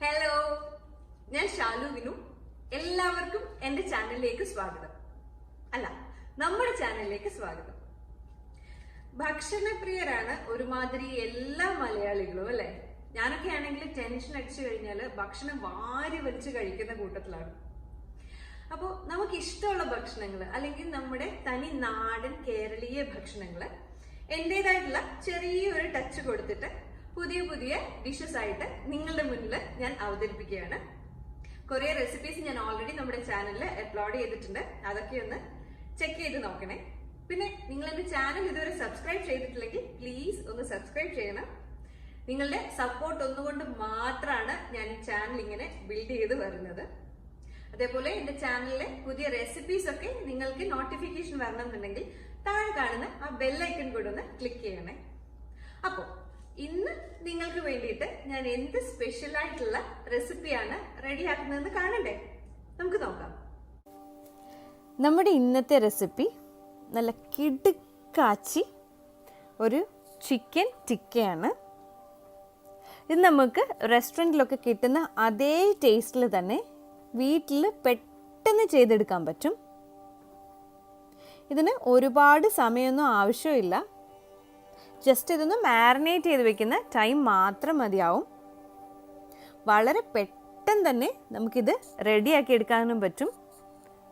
Hello, ഞാൻ ഷാലു വിനു. എല്ലാവർക്കും എൻ്റെ ചാനലിലേക്ക് സ്വാഗതം. അല്ല, നമ്മുടെ ചാനലിലേക്ക് സ്വാഗതം. ഭക്ഷണപ്രിയരാണ് ഒരുമാതിരി എല്ലാ മലയാളികളും, അല്ലെ? ഞാനൊക്കെ ആണെങ്കിൽ ടെൻഷൻ അടിച്ചു കഴിഞ്ഞാൽ ഭക്ഷണം വാരി വലിച്ച് കഴിക്കുന്ന കൂട്ടത്തിലാണ്. അപ്പോൾ നമുക്ക് ഇഷ്ടമുള്ള ഭക്ഷണങ്ങൾ അല്ലെങ്കിൽ നമ്മുടെ തനി നാടൻ കേരളീയ ഭക്ഷണങ്ങൾ എൻ്റെതായിട്ടുള്ള ചെറിയൊരു ടച്ച് കൊടുത്തിട്ട് പുതിയ പുതിയ ഡിഷസ് ആയിട്ട് നിങ്ങളുടെ മുന്നിൽ ഞാൻ അവതരിപ്പിക്കുകയാണ്. കുറേ റെസിപ്പീസ് ഞാൻ ഓൾറെഡി നമ്മുടെ ചാനലിൽ അപ്ലോഡ് ചെയ്തിട്ടുണ്ട്. അതൊക്കെ ഒന്ന് ചെക്ക് ചെയ്ത് നോക്കണേ. പിന്നെ നിങ്ങൾ എൻ്റെ ചാനൽ ഇതുവരെ സബ്സ്ക്രൈബ് ചെയ്തിട്ടില്ലെങ്കിൽ പ്ലീസ് ഒന്ന് സബ്സ്ക്രൈബ് ചെയ്യണം. നിങ്ങളുടെ സപ്പോർട്ട് ഒന്നുകൊണ്ട് മാത്രമാണ് ഞാൻ ഈ ചാനൽ ഇങ്ങനെ ബിൽഡ് ചെയ്ത് വരുന്നത്. അതേപോലെ എൻ്റെ ചാനലിലെ പുതിയ റെസിപ്പീസ് ഒക്കെ നിങ്ങൾക്ക് നോട്ടിഫിക്കേഷൻ വരണമെന്നുണ്ടെങ്കിൽ താഴെ കാണുന്ന ആ ബെല്ലൈക്കൺ കൂടെ ഒന്ന് ക്ലിക്ക് ചെയ്യണേ. അപ്പോൾ ഇന്ന് നിങ്ങൾക്ക് വേണ്ടിയിട്ട് ഞാൻ എന്ത് സ്പെഷ്യൽ ആയിട്ടുള്ള റെസിപ്പിയാണ് റെഡിയാക്കുന്നതെന്ന് കാണണ്ടേ? നമുക്ക് നോക്കാം. നമ്മുടെ ഇന്നത്തെ റെസിപ്പി നല്ല കിടുക്കാച്ചി ഒരു ചിക്കൻ ടിക്കയാണ്. ഇത് നമുക്ക് റെസ്റ്റോറൻറ്റിലൊക്കെ കിട്ടുന്ന അതേ ടേസ്റ്റിൽ തന്നെ വീട്ടിൽ പെട്ടെന്ന് ചെയ്തെടുക്കാൻ പറ്റും. ഇതിന് ഒരുപാട് സമയമൊന്നും ആവശ്യമില്ല. ജസ്റ്റ് ഇതൊന്ന് മാരിനേറ്റ് ചെയ്ത് വെക്കുന്ന ടൈം മാത്രം മതിയാവും. വളരെ പെട്ടെന്ന് തന്നെ നമുക്കിത് റെഡിയാക്കി എടുക്കാനും പറ്റും.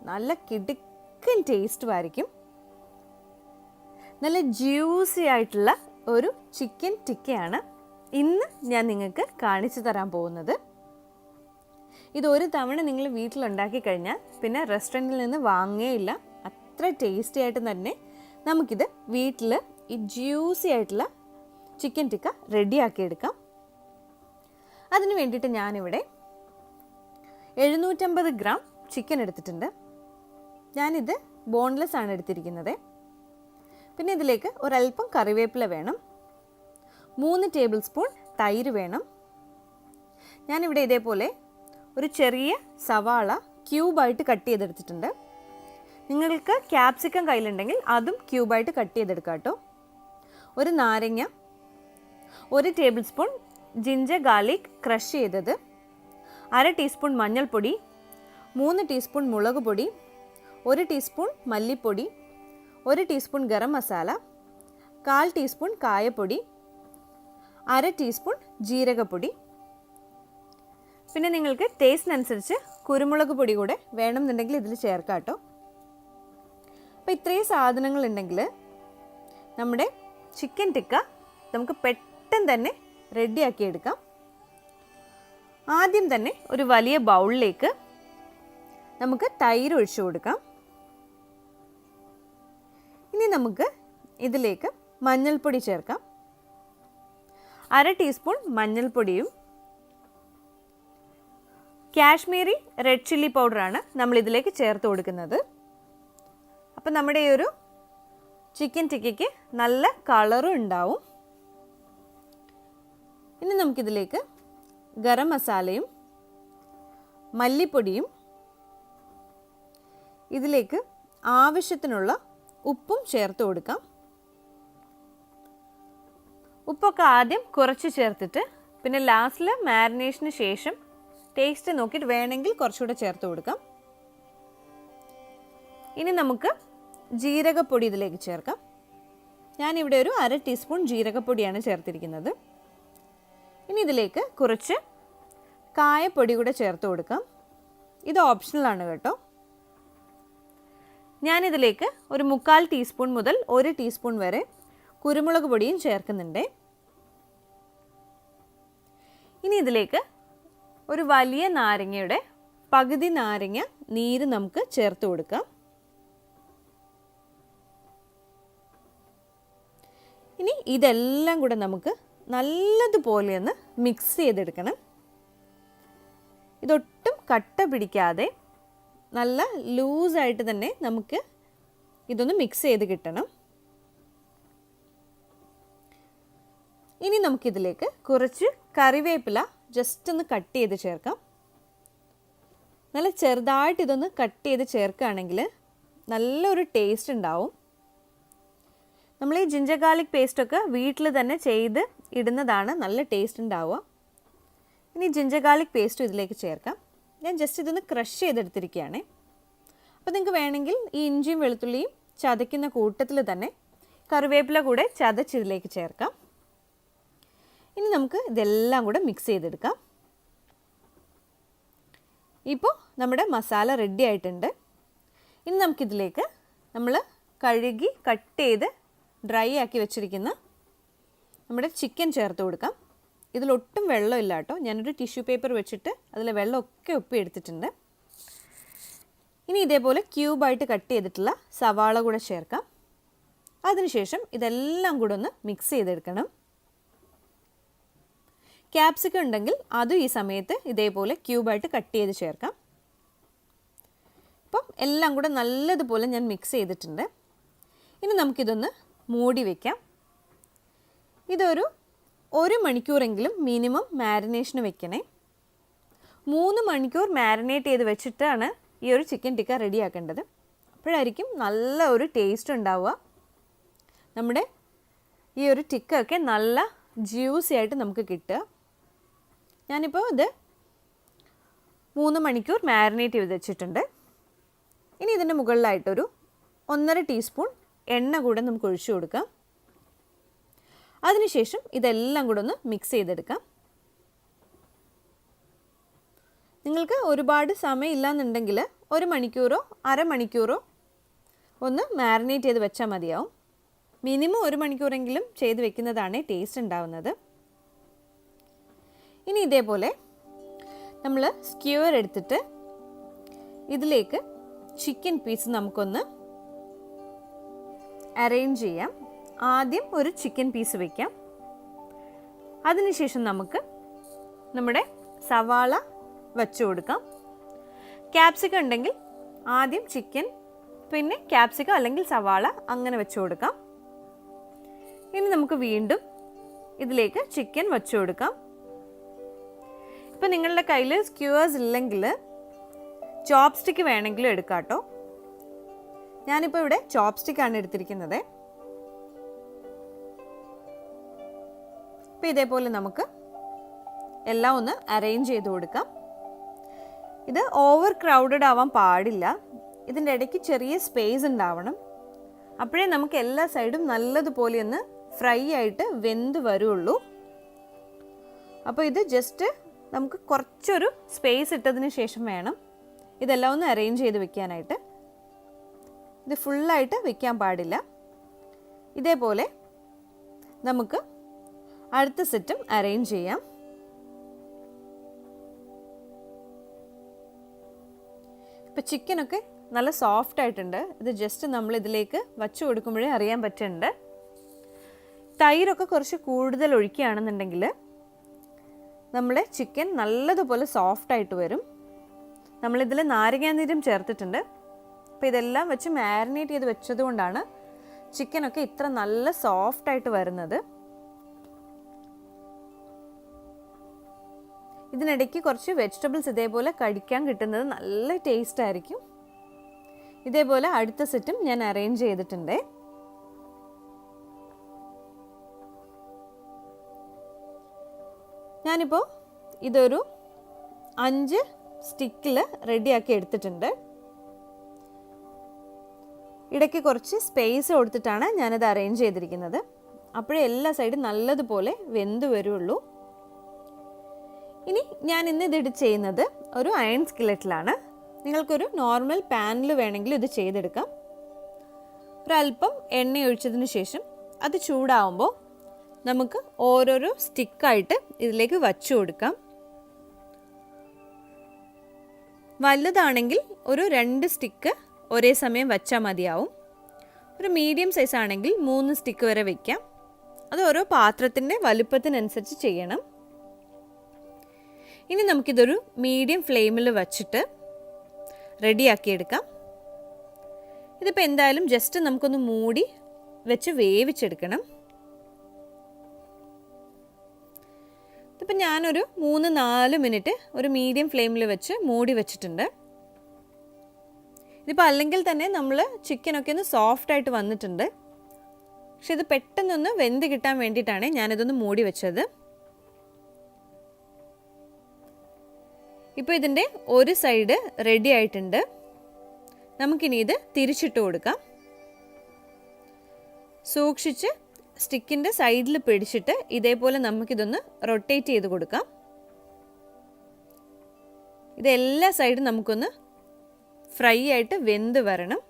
നല്ല കിടുക്കൻ ടേസ്റ്റും ആയിരിക്കും. നല്ല ജ്യൂസി ആയിട്ടുള്ള ഒരു ചിക്കൻ ടിക്കയാണ് ഇന്ന് ഞാൻ നിങ്ങൾക്ക് കാണിച്ചു തരാൻ പോകുന്നത്. ഇതൊരു തവണ നിങ്ങൾ വീട്ടിലുണ്ടാക്കി കഴിഞ്ഞാൽ പിന്നെ റെസ്റ്റോറൻറ്റിൽ നിന്ന് വാങ്ങുകയില്ല. അത്ര ടേസ്റ്റി ആയിട്ട് തന്നെ നമുക്കിത് വീട്ടിൽ ഈ ജ്യൂസി ആയിട്ടുള്ള ചിക്കൻ ടിക്ക റെഡിയാക്കി എടുക്കാം. അതിന് വേണ്ടിയിട്ട് ഞാനിവിടെ 750 ഗ്രാം ചിക്കൻ എടുത്തിട്ടുണ്ട്. ഞാനിത് ബോൺലെസ് ആണ് എടുത്തിരിക്കുന്നത്. പിന്നെ ഇതിലേക്ക് ഒരല്പം കറിവേപ്പില വേണം. 3 ടേബിൾ സ്പൂൺ തൈര് വേണം. ഞാനിവിടെ ഇതേപോലെ ഒരു ചെറിയ സവാള ക്യൂബായിട്ട് കട്ട് ചെയ്തെടുത്തിട്ടുണ്ട്. നിങ്ങൾക്ക് ക്യാപ്സിക്കം കയ്യിലുണ്ടെങ്കിൽ അതും ക്യൂബായിട്ട് കട്ട് ചെയ്തെടുക്കാം കേട്ടോ. ഒരു നാരങ്ങ, 1 table spoon ginger garlic crush ചെയ്തത്, 1/2 ടീസ്പൂൺ മഞ്ഞൾപ്പൊടി, 3 ടീസ്പൂൺ മുളക് പൊടി, 1 ടീസ്പൂൺ മല്ലിപ്പൊടി, 1 ടീസ്പൂൺ ഗരം മസാല, 1/4 ടീസ്പൂൺ കായപ്പൊടി, 1/2 ടീസ്പൂൺ ജീരകപ്പൊടി. പിന്നെ നിങ്ങൾക്ക് ടേസ്റ്റിനനുസരിച്ച് കുരുമുളക് പൊടി കൂടെ വേണമെന്നുണ്ടെങ്കിൽ ഇതിൽ ചേർക്കാം കേട്ടോ. അപ്പോൾ ഇത്രയും സാധനങ്ങൾ ഉണ്ടെങ്കിൽ നമ്മുടെ ചിക്കൻ ടിക്ക നമുക്ക് പെട്ടെന്ന് തന്നെ റെഡിയാക്കി എടുക്കാം. ആദ്യം തന്നെ ഒരു വലിയ ബൗളിലേക്ക് നമുക്ക് തൈര് ഒഴിച്ചു കൊടുക്കാം. ഇനി നമുക്ക് ഇതിലേക്ക് മഞ്ഞൾപ്പൊടി ചേർക്കാം. 1/2 ടീസ്പൂൺ മഞ്ഞൾപ്പൊടിയും കാശ്മീരി റെഡ് ചില്ലി പൗഡറാണ് നമ്മളിതിലേക്ക് ചേർത്ത് കൊടുക്കുന്നത്. അപ്പം നമ്മുടെ ഈ ഒരു ചിക്കൻ ടിക്കയ്ക്ക് നല്ല കളറും ഉണ്ടാവും. ഇനി നമുക്കിതിലേക്ക് ഗരം മസാലയും മല്ലിപ്പൊടിയും ഇതിലേക്ക് ആവശ്യത്തിനുള്ള ഉപ്പും ചേർത്ത് കൊടുക്കാം. ഉപ്പൊക്കെ ആദ്യം കുറച്ച് ചേർത്തിട്ട് പിന്നെ ലാസ്റ്റിൽ മാരിനേഷന് ശേഷം ടേസ്റ്റ് നോക്കിയിട്ട് വേണമെങ്കിൽ കുറച്ചുകൂടെ ചേർത്ത് കൊടുക്കാം. ഇനി നമുക്ക് ജീരകപ്പൊടി ഇതിലേക്ക് ചേർക്കാം. ഞാനിവിടെ ഒരു 1/2 ടീസ്പൂൺ ജീരകപ്പൊടിയാണ് ചേർത്തിരിക്കുന്നത്. ഇനി ഇതിലേക്ക് കുറച്ച് കായപ്പൊടി കൂടെ ചേർത്ത് കൊടുക്കാം. ഇത് ഓപ്ഷണലാണ് കേട്ടോ. ഞാനിതിലേക്ക് ഒരു 1/4 ടീസ്പൂൺ മുതൽ 1 ടീസ്പൂൺ വരെ കുരുമുളക് പൊടിയും ചേർക്കുന്നുണ്ട്. ഇനി ഇതിലേക്ക് ഒരു വലിയ നാരങ്ങയുടെ പകുതി നാരങ്ങ നീര് നമുക്ക് ചേർത്ത് കൊടുക്കാം. ഇനി ഇതെല്ലാം കൂടെ നമുക്ക് നല്ലതുപോലെ ഒന്ന് മിക്സ് ചെയ്തെടുക്കണം. ഇതൊട്ടും കട്ട പിടിക്കാതെ നല്ല ലൂസായിട്ട് തന്നെ നമുക്ക് ഇതൊന്ന് മിക്സ് ചെയ്ത് കിട്ടണം. ഇനി നമുക്കിതിലേക്ക് കുറച്ച് കറിവേപ്പില ജസ്റ്റ് ഒന്ന് കട്ട് ചെയ്ത് ചേർക്കാം. നല്ല ചെറുതായിട്ട് ഇതൊന്ന് കട്ട് ചെയ്ത് ചേർക്കുകയാണെങ്കിൽ നല്ലൊരു ടേസ്റ്റ് ഉണ്ടാവും. നമ്മൾ ഈ ജിഞ്ചർ ഗാർലിക് പേസ്റ്റൊക്കെ വീട്ടിൽ തന്നെ ചെയ്ത് ഇടുന്നതാണ് നല്ല ടേസ്റ്റ് ഉണ്ടാവുക. ഇനി ജിഞ്ചർ ഗാർലിക് പേസ്റ്റും ഇതിലേക്ക് ചേർക്കാം. ഞാൻ ജസ്റ്റ് ഇതൊന്ന് ക്രഷ് ചെയ്തെടുത്തിരിക്കുകയാണ്. അപ്പോൾ നിങ്ങൾക്ക് വേണമെങ്കിൽ ഈ ഇഞ്ചിയും വെളുത്തുള്ളിയും ചതയ്ക്കുന്ന കൂട്ടത്തിൽ തന്നെ കറിവേപ്പില കൂടെ ചതച്ച് ഇതിലേക്ക് ചേർക്കാം. ഇനി നമുക്ക് ഇതെല്ലാം കൂടെ മിക്സ് ചെയ്തെടുക്കാം. ഇപ്പോൾ നമ്മുടെ മസാല റെഡി ആയിട്ടുണ്ട്. ഇനി നമുക്കിതിലേക്ക് നമ്മൾ കഴുകി കട്ട് ചെയ്ത് ഡ്രൈ ആക്കി വെച്ചിരിക്കുന്ന നമ്മുടെ ചിക്കൻ ചേർത്ത് കൊടുക്കാം. ഇതിലൊട്ടും വെള്ളമില്ല കേട്ടോ. ഞാനൊരു ടിഷ്യൂ പേപ്പർ വെച്ചിട്ട് അതിലെ വെള്ളമൊക്കെ ഒപ്പിയെടുത്തിട്ടുണ്ട്. ഇനി ഇതേപോലെ ക്യൂബായിട്ട് കട്ട് ചെയ്തിട്ടുള്ള സവാള കൂടെ ചേർക്കാം. അതിനുശേഷം ഇതെല്ലാം കൂടെ ഒന്ന് മിക്സ് ചെയ്തെടുക്കണം. ക്യാപ്സിക്കം ഉണ്ടെങ്കിൽ അതും ഈ സമയത്ത് ഇതേപോലെ ക്യൂബായിട്ട് കട്ട് ചെയ്ത് ചേർക്കാം. അപ്പം എല്ലാം കൂടെ നല്ലതുപോലെ ഞാൻ മിക്സ് ചെയ്തിട്ടുണ്ട്. ഇനി നമുക്കിതൊന്ന് മൂടി വയ്ക്കാം. ഇതൊരു 1 മണിക്കൂറെങ്കിലും മിനിമം മാരിനേഷന് വെക്കണേ. 3 മണിക്കൂർ മാരിനേറ്റ് ചെയ്ത് വെച്ചിട്ടാണ് ഈ ഒരു ചിക്കൻ ടിക്ക റെഡിയാക്കേണ്ടത്. അപ്പോഴായിരിക്കും നല്ല ഒരു ടേസ്റ്റ് ഉണ്ടാവുക. നമ്മുടെ ഈ ഒരു ടിക്ക ഒക്കെ നല്ല ജ്യൂസി ആയിട്ട് നമുക്ക് കിട്ടുക. ഞാനിപ്പോൾ ഇത് 3 മണിക്കൂർ മാരിനേറ്റ് ചെയ്ത് വെച്ചിട്ടുണ്ട്. ഇനി ഇതിൻ്റെ മുകളിലായിട്ടൊരു 1.5 ടീസ്പൂൺ എണ്ണ കൂടെ നമുക്ക് ഒഴിച്ചു കൊടുക്കാം. അതിനുശേഷം ഇതെല്ലാം കൂടെ ഒന്ന് മിക്സ് ചെയ്തെടുക്കാം. നിങ്ങൾക്ക് ഒരുപാട് സമയം ഇല്ലയെന്നുണ്ടെങ്കിൽ 1 മണിക്കൂറോ അരമണിക്കൂറോ ഒന്ന് മാരിനേറ്റ് ചെയ്ത് വെച്ചാൽ മതിയാവും. മിനിമം 1 മണിക്കൂറെങ്കിലും ചെയ്ത് വെക്കുന്നതാണ് ടേസ്റ്റ് ഉണ്ടാവുന്നത്. ഇനി ഇതേപോലെ നമ്മൾ സ്ക്യൂർ എടുത്തിട്ട് ഇതിലേക്ക് ചിക്കൻ പീസ് നമുക്കൊന്ന് അറേഞ്ച് ചെയ്യാം. ആദ്യം ഒരു ചിക്കൻ പീസ് വയ്ക്കാം. അതിനുശേഷം നമുക്ക് നമ്മുടെ സവാള വച്ചു കൊടുക്കാം. ക്യാപ്സിക്കം ഉണ്ടെങ്കിൽ ആദ്യം ചിക്കൻ, പിന്നെ ക്യാപ്സിക്കം അല്ലെങ്കിൽ സവാള അങ്ങനെ വെച്ചു കൊടുക്കാം. ഇനി നമുക്ക് വീണ്ടും ഇതിലേക്ക് ചിക്കൻ വച്ചു കൊടുക്കാം. ഇപ്പം നിങ്ങളുടെ കയ്യിൽ സ്ക്യൂവേഴ്സ് ഇല്ലെങ്കിൽ ചോപ്സ്റ്റിക്ക് വേണമെങ്കിലും എടുക്കാം കേട്ടോ. ഞാനിപ്പോൾ ഇവിടെ ചോപ്സ്റ്റിക്കാണ് എടുത്തിരിക്കുന്നത്. അപ്പോൾ ഇതേപോലെ നമുക്ക് എല്ലാം ഒന്ന് അറേഞ്ച് ചെയ്ത് കൊടുക്കാം. ഇത് ഓവർ ക്രൗഡഡ് ആവാൻ പാടില്ല. ഇതിൻ്റെ ഇടയ്ക്ക് ചെറിയ സ്പേസ് ഉണ്ടാവണം. അപ്പോഴേ നമുക്ക് എല്ലാ സൈഡും നല്ലതുപോലെ ഒന്ന് ഫ്രൈ ആയിട്ട് വെന്ത് വരുള്ളൂ. അപ്പോൾ ഇത് ജസ്റ്റ് നമുക്ക് കുറച്ചൊരു സ്പേസ് ഇട്ടതിന് ശേഷം വേണം ഇതെല്ലാം ഒന്ന് അറേഞ്ച് ചെയ്ത് വെക്കാനായിട്ട്. ഇത് ഫുള്ളായിട്ട് വെക്കാൻ പാടില്ല. ഇതേപോലെ നമുക്ക് അടുത്ത സെറ്റും അറേഞ്ച് ചെയ്യാം. ഇപ്പം ചിക്കനൊക്കെ നല്ല സോഫ്റ്റ് ആയിട്ടുണ്ട്. ഇത് ജസ്റ്റ് നമ്മൾ ഇതിലേക്ക് വച്ചു കൊടുക്കുമ്പോഴേ അറിയാൻ പറ്റുന്നുണ്ട്. തൈരൊക്കെ കുറച്ച് കൂടുതൽ ഒഴിക്കുകയാണെന്നുണ്ടെങ്കിൽ നമ്മളെ ചിക്കൻ നല്ലതുപോലെ സോഫ്റ്റായിട്ട് വരും. നമ്മളിതിൽ നാരങ്ങാനീരും ചേർത്തിട്ടുണ്ട്. അപ്പോൾ ഇതെല്ലാം വെച്ച് മാരിനേറ്റ് ചെയ്ത് വെച്ചത് കൊണ്ടാണ് ചിക്കനൊക്കെ ഇത്ര നല്ല സോഫ്റ്റായിട്ട് വരുന്നത്. ഇതിനിടയ്ക്ക് കുറച്ച് വെജിറ്റബിൾസ് ഇതേപോലെ കഴിക്കാൻ കിട്ടുന്നത് നല്ല ടേസ്റ്റ് ആയിരിക്കും. ഇതേപോലെ അടുത്ത സെറ്റും ഞാൻ അറേഞ്ച് ചെയ്തിട്ടുണ്ട്. ഞാനിപ്പോൾ ഇതൊരു 5 സ്റ്റിക്കിൽ റെഡിയാക്കി എടുത്തിട്ടുണ്ട്. ഇടയ്ക്ക് കുറച്ച് സ്പേസ് കൊടുത്തിട്ടാണ് ഞാനത് അറേഞ്ച് ചെയ്തിരിക്കുന്നത്. അപ്പോഴേ എല്ലാ സൈഡും നല്ലതുപോലെ വെന്ത് വരുള്ളൂ. ഇനി ഞാൻ ഇന്ന് ഇത് ചെയ്യുന്നത് ഒരു അയൺ സ്കില്ലറ്റിലാണ്. നിങ്ങൾക്കൊരു നോർമൽ പാനിൽ വേണമെങ്കിൽ ഇത് ചെയ്തെടുക്കാം. ഒരല്പം എണ്ണ ഒഴിച്ചതിന് ശേഷം അത് ചൂടാവുമ്പോൾ നമുക്ക് ഓരോരോ സ്റ്റിക്കായിട്ട് ഇതിലേക്ക് വച്ചു കൊടുക്കാം. വലുതാണെങ്കിൽ ഒരു 2 സ്റ്റിക്ക് ഒരേ സമയം വച്ചാൽ മതിയാവും. ഒരു മീഡിയം സൈസ് ആണെങ്കിൽ 3 സ്റ്റിക്ക് വരെ വയ്ക്കാം. അത് ഓരോ പാത്രത്തിൻ്റെ വലുപ്പത്തിനനുസരിച്ച് ചെയ്യണം. ഇനി നമുക്കിതൊരു മീഡിയം ഫ്ലെയിമിൽ വച്ചിട്ട് റെഡിയാക്കിയെടുക്കാം. ഇതിപ്പോൾ എന്തായാലും ജസ്റ്റ് നമുക്കൊന്ന് മൂടി വെച്ച് വേവിച്ചെടുക്കണം. ഇതിപ്പോൾ ഞാനൊരു 3-4 മിനിറ്റ് ഒരു മീഡിയം ഫ്ലെയിമിൽ വെച്ച് മൂടി വെച്ചിട്ടുണ്ട്. ഇതിപ്പോൾ അല്ലെങ്കിൽ തന്നെ നമ്മൾ ചിക്കനൊക്കെ ഒന്ന് സോഫ്റ്റായിട്ട് വന്നിട്ടുണ്ട്. പക്ഷെ ഇത് പെട്ടെന്നൊന്ന് വെന്ത് കിട്ടാൻ വേണ്ടിയിട്ടാണ് ഞാനിതൊന്ന് മൂടി വെച്ചത്. ഇപ്പോൾ ഇതിൻ്റെ ഒരു സൈഡ് റെഡി ആയിട്ടുണ്ട്. നമുക്കിനി ഇത് തിരിച്ചിട്ട് കൊടുക്കാം. സൂക്ഷിച്ച് സ്റ്റിക്കിൻ്റെ സൈഡിൽ പിടിച്ചിട്ട് ഇതേപോലെ നമുക്കിതൊന്ന് റൊട്ടേറ്റ് ചെയ്ത് കൊടുക്കാം. ഇതെല്ലാ സൈഡും നമുക്കൊന്ന് ഫ്രൈ ആയിട്ട് വെന്ത് വരണം.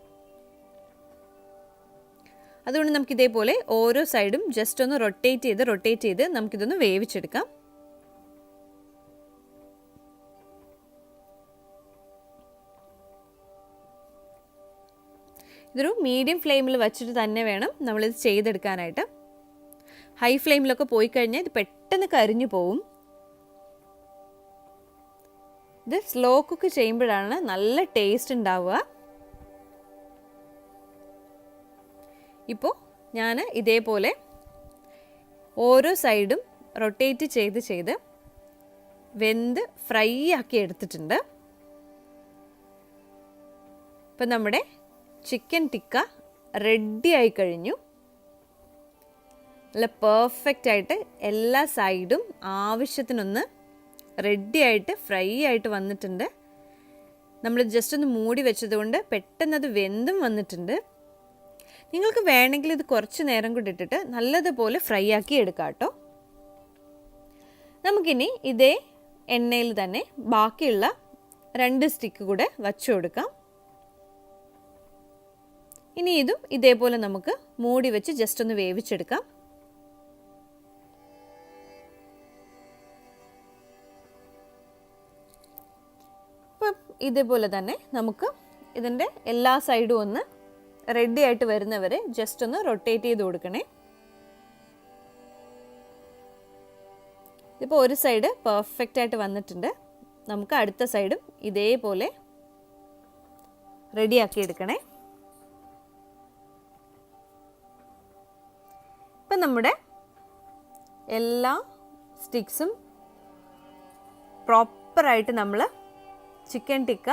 അതുകൊണ്ട് നമുക്കിതേപോലെ ഓരോ സൈഡും ജസ്റ്റ് ഒന്ന് റൊട്ടേറ്റ് ചെയ്ത് നമുക്കിതൊന്ന് വേവിച്ചെടുക്കാം. ഇതൊരു മീഡിയം ഫ്ലെയിമിൽ വെച്ചിട്ട് തന്നെ വേണം നമ്മളിത് ചെയ്തെടുക്കാനായിട്ട്. ഹൈ ഫ്ലെയിമിലൊക്കെ പോയി കഴിഞ്ഞാൽ ഇത് പെട്ടെന്ന് കരിഞ്ഞു പോവും. ഇത് സ്ലോ കുക്ക് ചെയ്യുമ്പോഴാണ് നല്ല ടേസ്റ്റ് ഉണ്ടാവുക. ഇപ്പോൾ ഞാൻ ഇതേപോലെ ഓരോ സൈഡും റൊട്ടേറ്റ് ചെയ്ത് വെന്ത് ഫ്രൈ ആക്കി എടുത്തിട്ടുണ്ട്. ഇപ്പം നമ്മുടെ ചിക്കൻ ടിക്ക റെഡി ആയി കഴിഞ്ഞു. നല്ല പെർഫെക്റ്റ് ആയിട്ട് എല്ലാ സൈഡും ആവശ്യത്തിനൊന്ന് റെഡി ആയിട്ട് ഫ്രൈ ആയിട്ട് വന്നിട്ടുണ്ട്. നമ്മൾ ജസ്റ്റ് ഒന്ന് മൂടി വെച്ചതുകൊണ്ട് പെട്ടെന്ന് അത് വെന്തും വന്നിട്ടുണ്ട്. നിങ്ങൾക്ക് വേണമെങ്കിൽ ഇത് കുറച്ച് നേരം കൂടി ഇട്ടിട്ട് നല്ലതുപോലെ ഫ്രൈ ആക്കി എടുക്കാം കേട്ടോ. നമുക്കിനി ഇതേ എണ്ണയിൽ തന്നെ ബാക്കിയുള്ള 2 സ്റ്റിക്ക് കൂടെ വച്ചു കൊടുക്കാം. ഇനി ഇതും ഇതേപോലെ നമുക്ക് മൂടി വെച്ച് ജസ്റ്റ് ഒന്ന് വേവിച്ചെടുക്കാം. അപ്പം ഇതേപോലെ തന്നെ നമുക്ക് ഇതിൻ്റെ എല്ലാ സൈഡും ഒന്ന് റെഡി ആയിട്ട് വരുന്നവരെ ജസ്റ്റ് ഒന്ന് റൊട്ടേറ്റ് ചെയ്ത് കൊടുക്കണേ. ഇപ്പോൾ ഒരു സൈഡ് പെർഫെക്റ്റ് ആയിട്ട് വന്നിട്ടുണ്ട്. നമുക്ക് അടുത്ത സൈഡും ഇതേപോലെ റെഡിയാക്കി എടുക്കണേ. ഇപ്പം നമ്മുടെ എല്ലാ സ്റ്റിക്സും പ്രോപ്പറായിട്ട് നമ്മൾ ചിക്കൻ ടിക്ക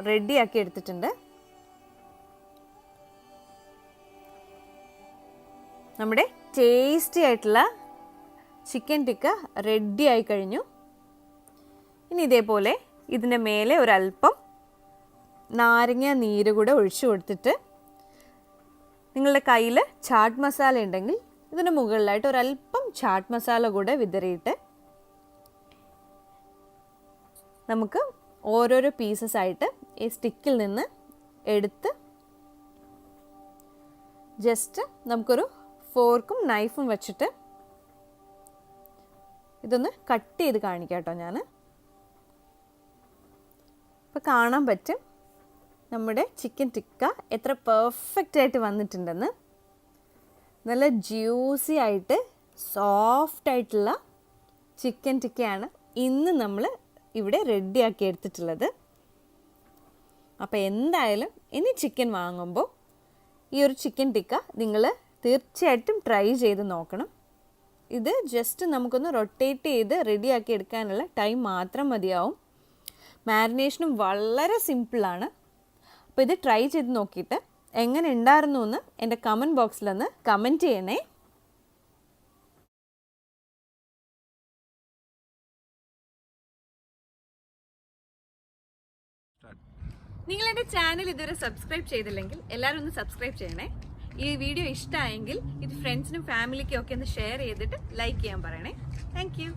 റെഡിയാക്കി എടുത്തിട്ടുണ്ട്. നമ്മുടെ ടേസ്റ്റി ആയിട്ടുള്ള ചിക്കൻ ടിക്ക റെഡി ആയി കഴിഞ്ഞു. ഇനി ഇതേപോലെ ഇതിൻ്റെ മേലെ ഒരല്പം നാരങ്ങ നീര് കൂടെ ഒഴിച്ചു കൊടുത്തിട്ട് നിങ്ങളുടെ കയ്യിൽ ചാട്ട് മസാല ഉണ്ടെങ്കിൽ ഇതിന് മുകളിലായിട്ട് ഒരല്പം ചാട്ട് മസാല കൂടെ വിതറിയിട്ട് നമുക്ക് ഓരോരോ പീസസ് ആയിട്ട് ഈ സ്റ്റിക്കിൽ നിന്ന് എടുത്ത് ജസ്റ്റ് നമുക്കൊരു ഫോർക്കും നൈഫും വെച്ചിട്ട് ഇതൊന്ന് കട്ട് ചെയ്ത് കാണിക്കാം കേട്ടോ. ഞാൻ ഇപ്പോൾ കാണാൻ പറ്റും നമ്മുടെ ചിക്കൻ ടിക്ക എത്ര പെർഫെക്റ്റ് ആയിട്ട് വന്നിട്ടുണ്ടെന്ന്. നല്ല ജ്യൂസി ആയിട്ട് സോഫ്റ്റ് ആയിട്ടുള്ള ചിക്കൻ ടിക്കയാണ് ഇന്ന് നമ്മൾ ഇവിടെ റെഡിയാക്കി എടുത്തിട്ടുള്ളത്. അപ്പോൾ എന്തായാലും ഇനി ചിക്കൻ വാങ്ങുമ്പോൾ ഈ ഒരു ചിക്കൻ ടിക്ക നിങ്ങൾ തീർച്ചയായിട്ടും ട്രൈ ചെയ്ത് നോക്കണം. ഇത് ജസ്റ്റ് നമുക്കൊന്ന് റൊട്ടേറ്റ് ചെയ്ത് റെഡിയാക്കി എടുക്കാനുള്ള ടൈം മാത്രം മതിയാവും. മാരിനേഷനും വളരെ സിമ്പിളാണ്. അപ്പോൾ ഇത് ട്രൈ ചെയ്ത് നോക്കിയിട്ട് എങ്ങനെ ഉണ്ടായിരുന്നു എന്ന് എൻ്റെ കമൻറ്റ് ബോക്സിലൊന്ന് കമൻറ്റ് ചെയ്യണേ. നിങ്ങളെൻ്റെ ചാനൽ ഇതുവരെ സബ്സ്ക്രൈബ് ചെയ്തില്ലെങ്കിൽ എല്ലാവരും ഒന്ന് സബ്സ്ക്രൈബ് ചെയ്യണേ. ഈ വീഡിയോ ഇഷ്ടമായെങ്കിൽ ഇത് ഫ്രണ്ട്സിനും ഫാമിലിക്കും ഒക്കെ ഒന്ന് ഷെയർ ചെയ്തിട്ട് ലൈക്ക് ചെയ്യാൻ പറയണേ. Thank you.